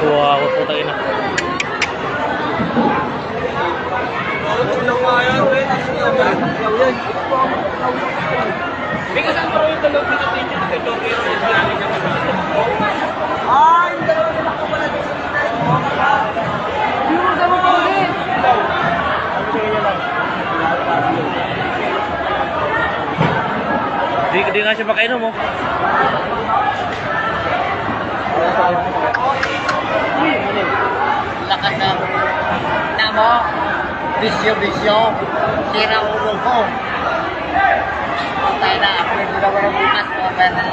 Wow, putang ina. Di nga siya makainom mo. Lakas na mo. Bisyo. Sira ulo ko. Tayo na. Pwede na wala bukas. Pwede na.